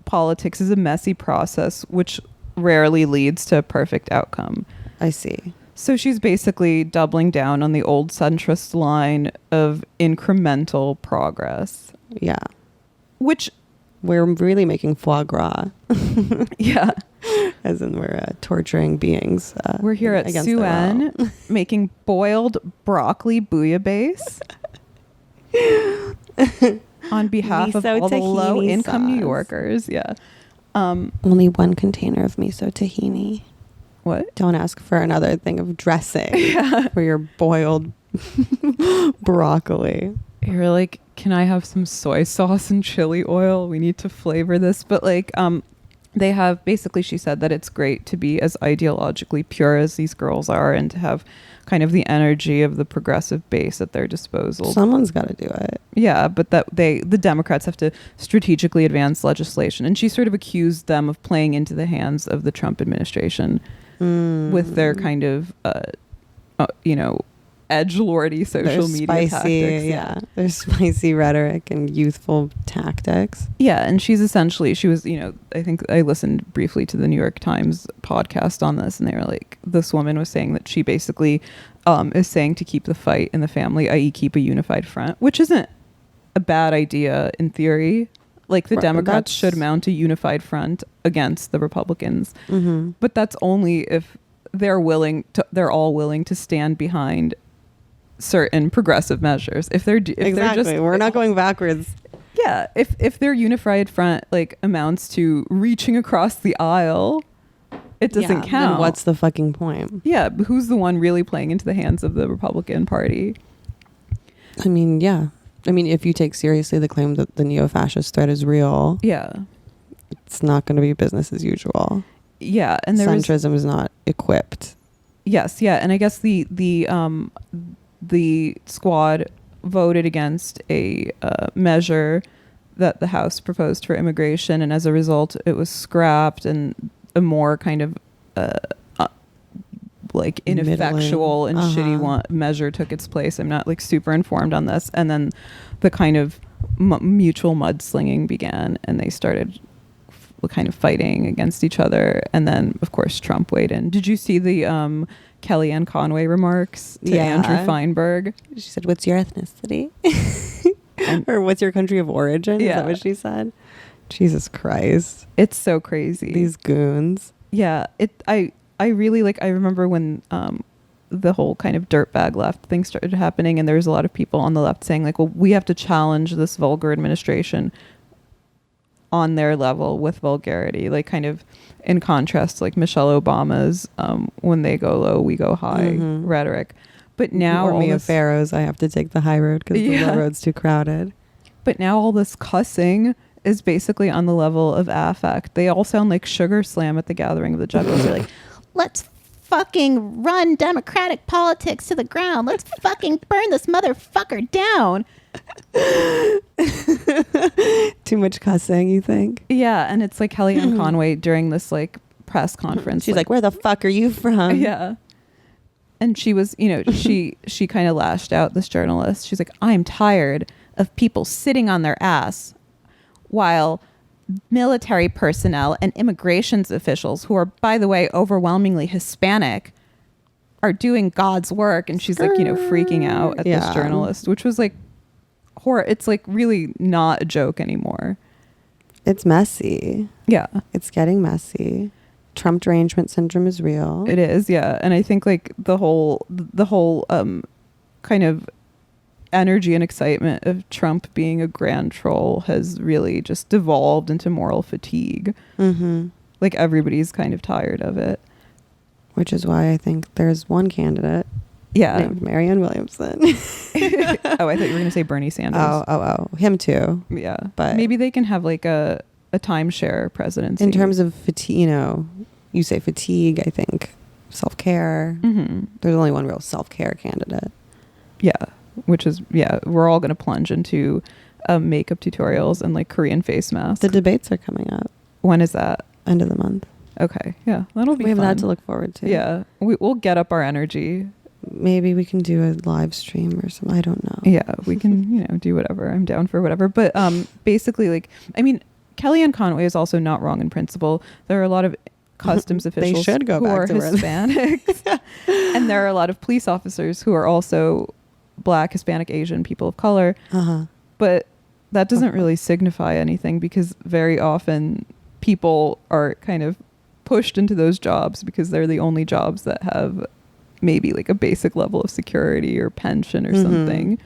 politics is a messy process, which rarely leads to a perfect outcome. I see. So she's basically doubling down on the old centrist line of incremental progress. Yeah. Which we're really making foie gras. Yeah. As in we're torturing beings. We're here at Suen making boiled broccoli bouillabaisse on behalf of all the low-income New Yorkers. Yeah. Only 1 container of miso tahini. What? Don't ask for another thing of dressing for your boiled broccoli. You're like, can I have some soy sauce and chili oil? We need to flavor this. But like, they have basically, she said that it's great to be as ideologically pure as these girls are and to have kind of the energy of the progressive base at their disposal. Someone's got to do it. Yeah, but that the Democrats have to strategically advance legislation. And she sort of accused them of playing into the hands of the Trump administration with their kind of, edgelordy social media tactics. Yeah. There's spicy rhetoric and youthful tactics. Yeah, and she was, I think I listened briefly to the New York Times podcast on this, and they were like, this woman was saying that she basically is saying to keep the fight in the family, i.e. keep a unified front, which isn't a bad idea in theory. Like the Democrats should mount a unified front against the Republicans. Mm-hmm. But that's only if they're all willing to stand behind certain progressive measures. If they're we're not going backwards. Yeah, if their unified front like amounts to reaching across the aisle, it doesn't count. Then what's the fucking point? Yeah, but who's the one really playing into the hands of the Republican Party? I mean, yeah. I mean, if you take seriously the claim that the neo-fascist threat is real, it's not going to be business as usual. Yeah, and centrism is not equipped. Yes, yeah, and I guess the squad voted against a measure that the House proposed for immigration, and as a result, it was scrapped, and a more kind of like ineffectual and shitty measure took its place. I'm not like super informed on this. And then the kind of mutual mudslinging began, and they started kind of fighting against each other. And then of course Trump weighed in. Did you see the Kellyanne Conway remarks to Andrew Feinberg? She said, "What's your ethnicity?" Or "What's your country of origin?" Is that what she said? Jesus Christ. It's so crazy. These goons. Yeah. I really like, I remember when the whole kind of dirtbag left thing started happening, and there was a lot of people on the left saying like, well, we have to challenge this vulgar administration on their level with vulgarity, like kind of in contrast to like Michelle Obama's when they go low, we go high rhetoric. But now or Mia Farrow's, I have to take the high road because the low road's too crowded. But now all this cussing is basically on the level of affect. They all sound like Sugar Slam at the Gathering of the Juggalos. They're like, let's fucking run democratic politics to the ground. Let's fucking burn this motherfucker down. Too much cussing, you think? Yeah, and it's like Kellyanne Conway during this like press conference. She's like, where the fuck are you from? Yeah. And she was, you know, she kind of lashed out, this journalist. She's like, I'm tired of people sitting on their ass while military personnel and immigrations officials, who are, by the way, overwhelmingly Hispanic, are doing God's work. And she's like, you know, freaking out at this journalist, which was like horror. It's like really not a joke anymore. It's messy. Yeah. It's getting messy. Trump derangement syndrome is real. It is, yeah. And I think like the whole kind of energy and excitement of Trump being a grand troll has really just devolved into moral fatigue. Like everybody's kind of tired of it. Which is why I think there's one candidate named Marianne Williamson. Oh, I thought you were going to say Bernie Sanders. Oh, him too. Yeah. But maybe they can have like a timeshare presidency. In terms of fatigue, you know, you say fatigue, I think self-care. There's only one real self-care candidate. Yeah. Which is, we're all going to plunge into makeup tutorials and like Korean face masks. The debates are coming up. When is that? End of the month. Okay. Yeah. That'll be fun. We have that to look forward to. Yeah. We'll get up our energy. Maybe we can do a live stream or something. I don't know. Yeah. We can, you know, do whatever. I'm down for whatever. But basically, like, I mean, Kellyanne Conway is also not wrong in principle. There are a lot of customs officials who are Hispanics. And there are a lot of police officers who are also Black, Hispanic, Asian, people of color. But that doesn't really signify anything, because very often people are kind of pushed into those jobs because they're the only jobs that have maybe like a basic level of security or pension or something.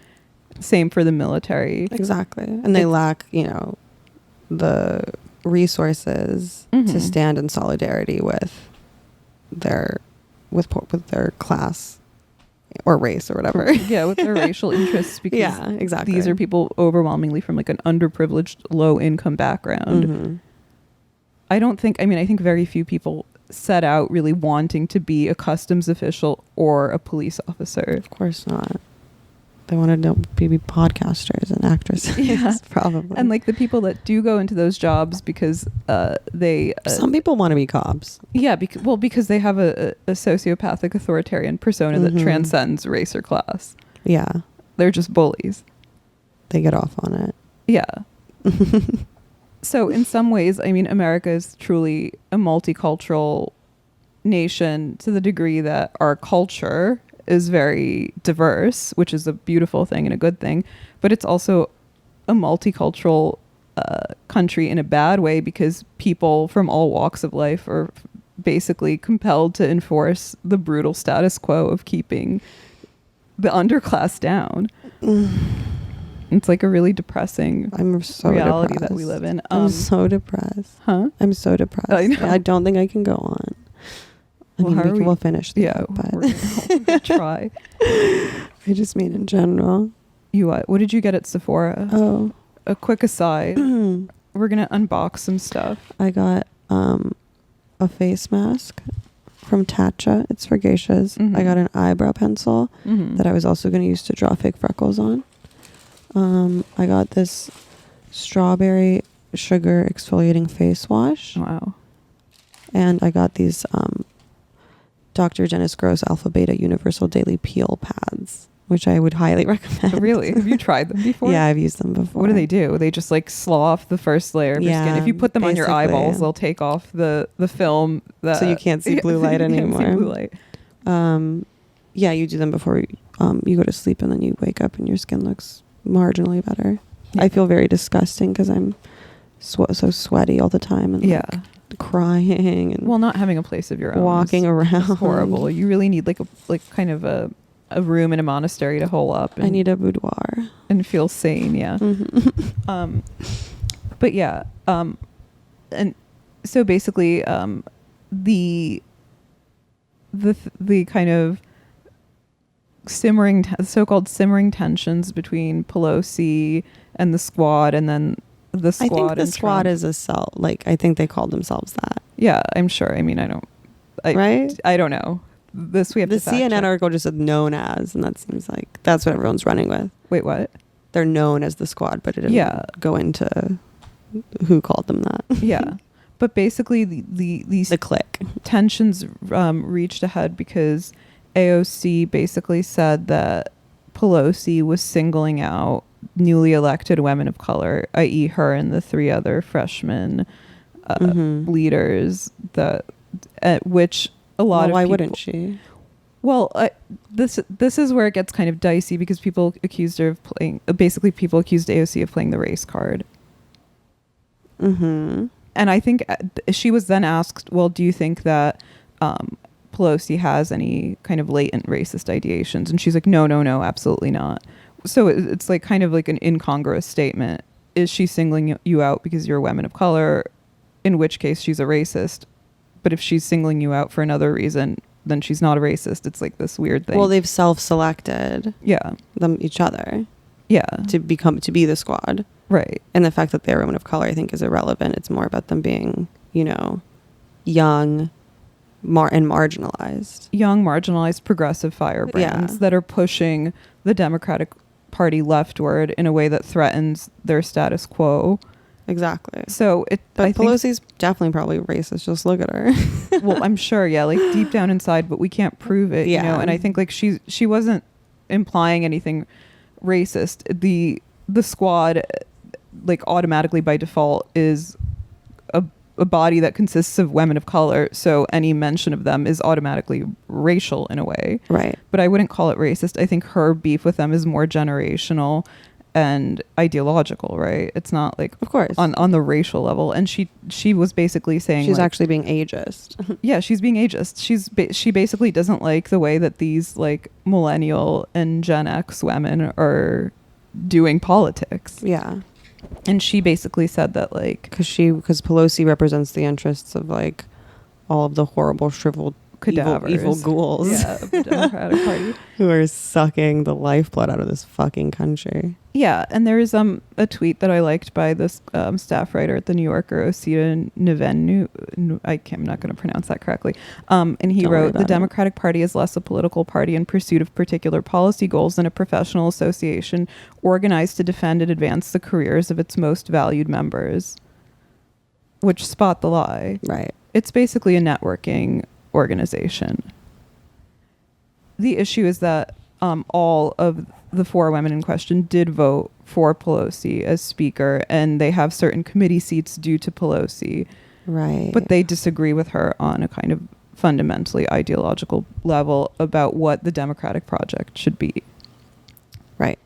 Same for the military. Exactly. And they lack, you know, the resources to stand in solidarity with their class or race or whatever. Yeah, with their racial interests, because exactly. These are people overwhelmingly from like an underprivileged, low income background. I think very few people set out really wanting to be a customs official or a police officer. Of course not. They wanted to be podcasters and actresses, probably. And like the people that do go into those jobs because they... Some people want to be cops. Yeah, because they have a sociopathic authoritarian persona that transcends race or class. Yeah. They're just bullies. They get off on it. Yeah. So in some ways, I mean, America is truly a multicultural nation to the degree that our culture is very diverse, which is a beautiful thing and a good thing. But it's also a multicultural country in a bad way, because people from all walks of life are basically compelled to enforce the brutal status quo of keeping the underclass down. It's like a really depressing reality that we live in. I'm so depressed. Huh? I'm so depressed. I know. I don't think I can go on. We'll finish. Yeah, we're gonna try. I just mean in general. What did you get at Sephora? Oh, a quick aside. We're gonna unbox some stuff. I got a face mask from Tatcha. It's for geishas. I got an eyebrow pencil that I was also going to use to draw fake freckles on. I got this strawberry sugar exfoliating face wash. Wow. And I got these Dr. Dennis Gross Alpha Beta Universal Daily Peel pads, which I would highly recommend. Really? Have you tried them before? Yeah, I've used them before. What do? They just like slaw off the first layer of your skin. If you put them on your eyeballs, they'll take off the film. So you can't see blue light anymore. Can't see blue light. Yeah, you do them before you go to sleep, and then you wake up and your skin looks marginally better. Yeah. I feel very disgusting because I'm so sweaty all the time and like, crying and not having a place of your own, walking around. It's horrible. You really need like a room in a monastery to hole up. I need a boudoir and feel sane. Yeah. Mm-hmm. But yeah. And so basically, the kind of so-called simmering tensions between Pelosi and the squad, and then the squad. I think the squad is a cell. Like, I think they called themselves that. Yeah, I'm sure. I mean, I don't know. This we have the to fact CNN check. Article just said known as, and that seems like that's what everyone's running with. Wait, what? They're known as the squad, but it didn't go into who called them that. Yeah. But basically, the clique tensions reached a head because AOC basically said that Pelosi was singling out newly elected women of color, i.e. her and the three other freshman leaders, which a lot of people... Why wouldn't she? Well, this is where it gets kind of dicey because people accused her of playing... Basically, people accused AOC of playing the race card. Mm-hmm. And I think she was then asked, well, do you think that Pelosi has any kind of latent racist ideations? And she's like, no, absolutely not. So it's like kind of like an incongruous statement. Is she singling you out because you're a woman of color? In which case she's a racist. But if she's singling you out for another reason, then she's not a racist. It's like this weird thing. Well, they've self-selected each other. Yeah. To be the squad. Right. And the fact that they're women of color, I think, is irrelevant. It's more about them being, young and marginalized. Young, marginalized, progressive firebrands that are pushing the Democratic Party leftward in a way that threatens their status quo. Exactly. So But Pelosi's definitely probably racist. Just look at her. Well, I'm sure, like deep down inside, but we can't prove it, And I think like she wasn't implying anything racist. The squad, like automatically by default, is a body that consists of women of color, so any mention of them is automatically racial in a way. Right. But I wouldn't call it racist. I think her beef with them is more generational and ideological, right? It's not like, of course, on the racial level. And she was basically saying she's actually being ageist. Yeah, she's being ageist. She basically doesn't like the way that these like millennial and Gen X women are doing politics. Yeah. And she basically said that like because Pelosi represents the interests of like all of the horrible shriveled cadavers, evil ghouls, of the Democratic Party, who are sucking the lifeblood out of this fucking country. Yeah, and there is a tweet that I liked by this staff writer at the New Yorker, Rashida I'm not going to pronounce that correctly. And he wrote, "The Democratic Party is less a political party in pursuit of particular policy goals than a professional association organized to defend and advance the careers of its most valued members." Which spot the lie. Right. It's basically a networking organization. The issue is that all of the four women in question did vote for Pelosi as speaker, and they have certain committee seats due to Pelosi. Right. But they disagree with her on a kind of fundamentally ideological level about what the Democratic project should be. Right.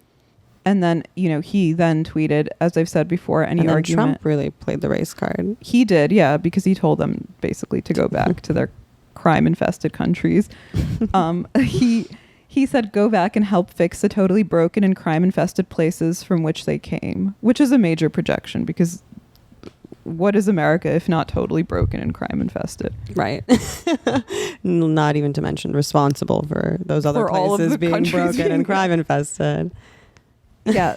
And then, he then tweeted, as I've said before, any argument... Trump really played the race card. He did, yeah, because he told them basically to go back to their crime-infested countries. He said, go back and help fix the totally broken and crime-infested places from which they came, which is a major projection because what is America if not totally broken and crime-infested? Right. Not even to mention responsible for those other places being broken and crime-infested. Yeah.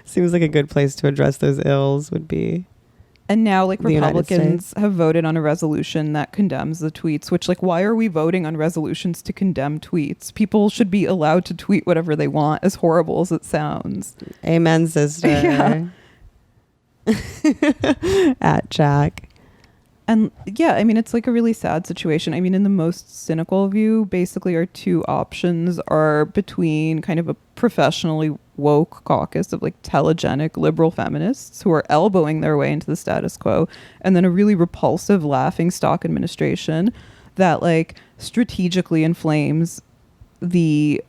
Seems like a good place to address those ills would be. And now, like, Republicans have voted on a resolution that condemns the tweets, which, like, why are we voting on resolutions to condemn tweets? People should be allowed to tweet whatever they want, as horrible as it sounds. Amen, sister. Yeah. At Jack. And yeah, I mean, it's like a really sad situation. I mean, in the most cynical view, basically our two options are between kind of a professionally woke caucus of like telegenic liberal feminists who are elbowing their way into the status quo, and then a really repulsive laughing stock administration that like strategically inflames the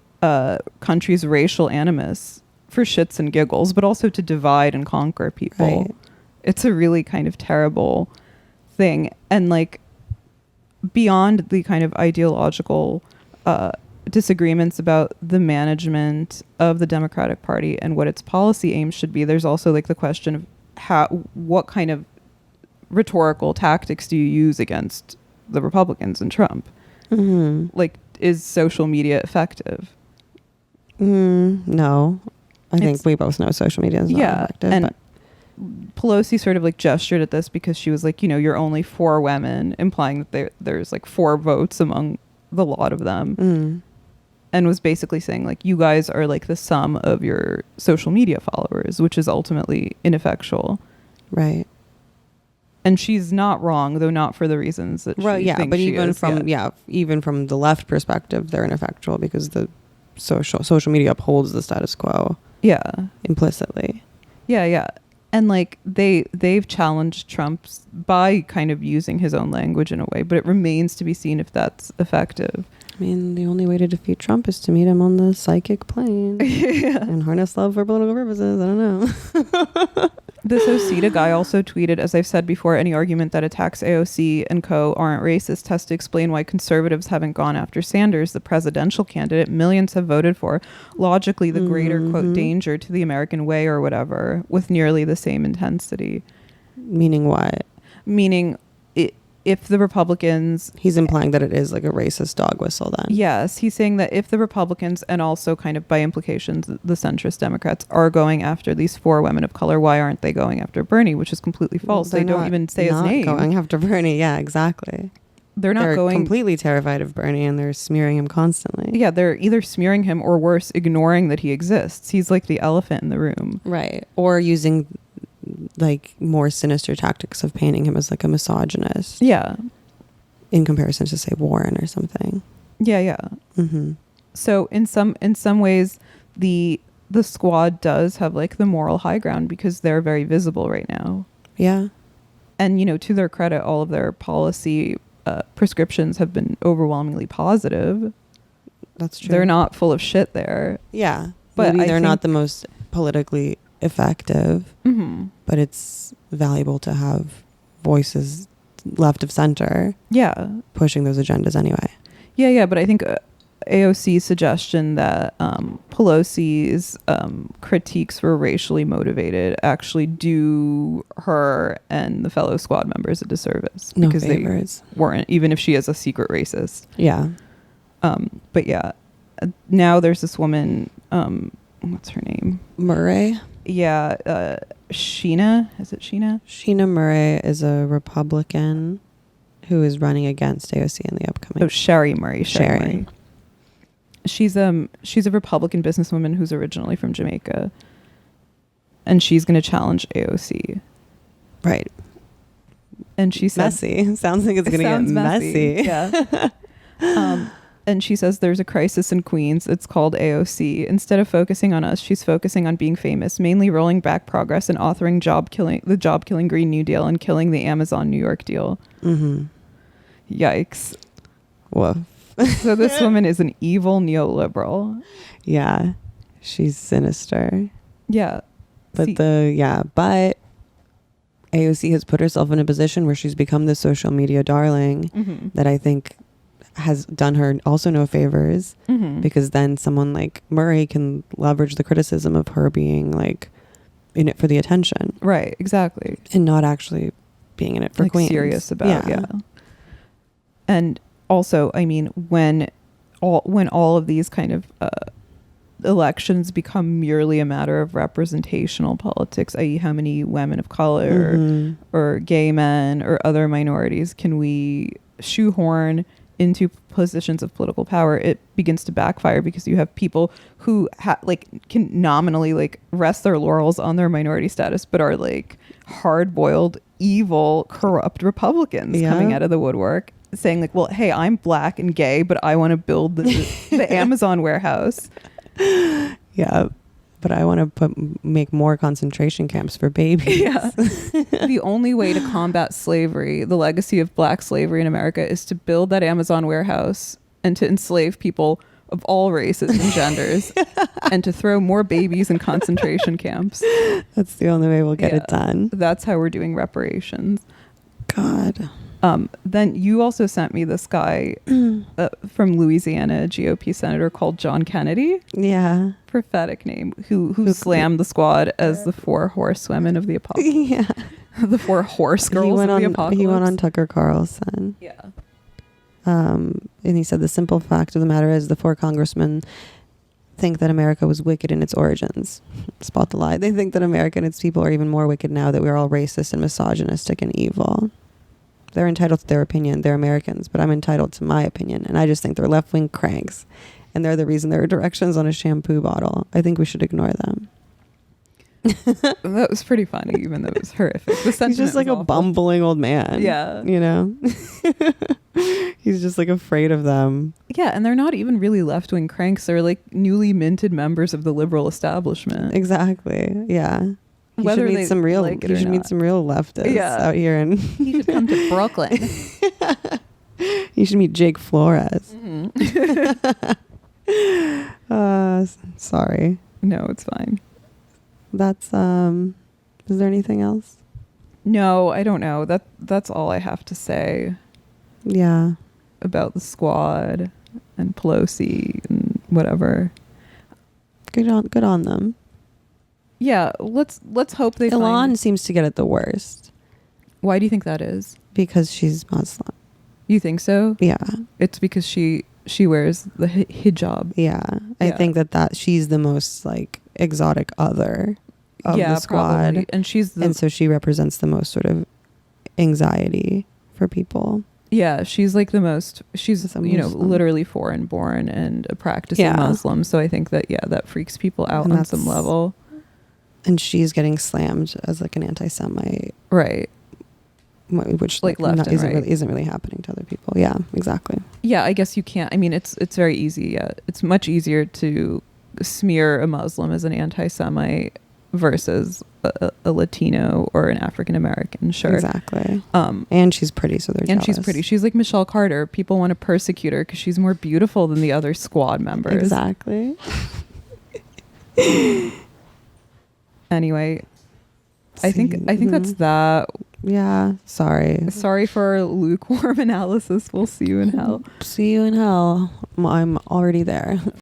country's racial animus for shits and giggles, but also to divide and conquer people. Right. It's a really kind of terrible thing. And like beyond the kind of ideological disagreements about the management of the Democratic Party and what its policy aims should be, there's also like the question of what kind of rhetorical tactics do you use against the Republicans and Trump? Mm-hmm. Like, is social media effective? No. I think we both know social media is not effective. And Pelosi sort of like gestured at this because she was like, you know, you're only 4 women, implying that there's like 4 votes among the lot of them. And was basically saying like, you guys are like the sum of your social media followers, which is ultimately ineffectual. Right. And she's not wrong, though not for the reasons that she thinks but she even is. from even from the left perspective, they're ineffectual because the social media upholds the status quo. Yeah. Implicitly. Yeah. And like they've challenged Trump by kind of using his own language in a way, but it remains to be seen if that's effective. I mean, the only way to defeat Trump is to meet him on the psychic plane and harness love for political purposes. I don't know. This Osita guy also tweeted, as I've said before, any argument that attacks AOC and co aren't racist has to explain why conservatives haven't gone after Sanders, the presidential candidate millions have voted for, logically the greater, quote, danger to the American way or whatever, with nearly the same intensity. Meaning what? Meaning if the Republicans... He's implying that it is like a racist dog whistle then. Yes, he's saying that if the Republicans and also kind of by implications the centrist Democrats are going after these 4 women of color, why aren't they going after Bernie? Which is completely false. They don't even say his name. Going after Bernie. Yeah, exactly. They're completely terrified of Bernie and they're smearing him constantly. Yeah, they're either smearing him or worse, ignoring that he exists. He's like the elephant in the room. Right. Or using like more sinister tactics of painting him as like a misogynist. Yeah. In comparison to say Warren or something. Yeah. Mm-hmm. So in some ways the squad does have like the moral high ground because they're very visible right now. Yeah. And you know, to their credit, all of their policy prescriptions have been overwhelmingly positive. That's true. They're not full of shit there. Yeah. But maybe they're not the most politically effective, but it's valuable to have voices left of center pushing those agendas anyway. Yeah, but I think AOC's suggestion that Pelosi's critiques were racially motivated actually do her and the fellow squad members a disservice. No because favors. They weren't, even if she is a secret racist. Yeah. But yeah, now there's this woman, what's her name? Murray? Yeah, Sheena. Is it Sheena? Sheena Murray is a Republican who is running against AOC in the upcoming. Oh, Sherry Murray. Sherry. She's a Republican businesswoman who's originally from Jamaica, and she's going to challenge AOC. Right. And she said, messy. Sounds like it's going to get messy. Yeah. And she says there's a crisis in Queens. It's called AOC. Instead of focusing on us, she's focusing on being famous, mainly rolling back progress and authoring the job-killing Green New Deal and killing the Amazon New York deal. Mm-hmm. Yikes. Woof. So this woman is an evil neoliberal. Yeah. She's sinister. Yeah. But but AOC has put herself in a position where she's become the social media darling that I think has done her also no favors, because then someone like Murray can leverage the criticism of her being like in it for the attention. Right, exactly. And not actually being in it for like Queens. Serious about, yeah. And also, I mean, when all of these kind of elections become merely a matter of representational politics, i.e. how many women of color or gay men or other minorities can we shoehorn into positions of political power, it begins to backfire because you have people who can nominally like rest their laurels on their minority status, but are like hard-boiled evil, corrupt Republicans coming out of the woodwork saying like, well, hey, I'm black and gay, but I want to build the Amazon warehouse. Yeah. But I want to make more concentration camps for babies. Yeah. The only way to combat slavery, the legacy of black slavery in America, is to build that Amazon warehouse and to enslave people of all races and genders and to throw more babies in concentration camps. That's the only way we'll get it done. That's how we're doing reparations. God. Then you also sent me this guy from Louisiana, GOP senator called John Kennedy. Yeah. Prophetic name. Who slammed the squad as the 4 horsewomen of the apocalypse. Yeah. The 4 horse girls of the apocalypse. He went on Tucker Carlson. Yeah. And he said the simple fact of the matter is the 4 congressmen think that America was wicked in its origins. Spot the lie. They think that America and its people are even more wicked now that we're all racist and misogynistic and evil. They're entitled to their opinion. They're Americans, but I'm entitled to my opinion. And I just think they're left-wing cranks. And they're the reason there are directions on a shampoo bottle. I think we should ignore them. That was pretty funny, even though it was horrific. He's just like a bumbling old man. Yeah. You know? He's just like afraid of them. Yeah, and they're not even really left-wing cranks. They're like newly minted members of the liberal establishment. Exactly. Yeah. You Whether should meet they some real, like it you or should meet not. some real leftists out here, and He should come to Brooklyn. you should meet Jake Flores. Sorry. No, it's fine. That's is there anything else? No, I don't know. That's all I have to say. Yeah. About the squad and Pelosi and whatever. Good on them. Yeah, let's hope they Ilhan seems to get it the worst. Why do you think that is? Because she's Muslim. You think so? Yeah. It's because she wears the hijab. Yeah. I think that she's the most like exotic other of the squad. Probably. And so she represents the most sort of anxiety for people. Yeah, she's like the most, she's, literally foreign born and a practicing Muslim. So I think that, that freaks people out on some level. And she's getting slammed as like an anti-Semite. Right. Which like left and right. isn't really happening to other people. Yeah, exactly. Yeah, I guess you can't. I mean, it's very easy. Yeah, it's much easier to smear a Muslim as an anti-Semite versus a Latino or an African American. Sure, exactly. And she's pretty, so they're jealous. She's pretty. She's like Michelle Carter. People want to persecute her because she's more beautiful than the other squad members. Exactly. Anyway, I think that's that. Yeah, sorry for our lukewarm analysis. We'll see you in hell. I'm already there.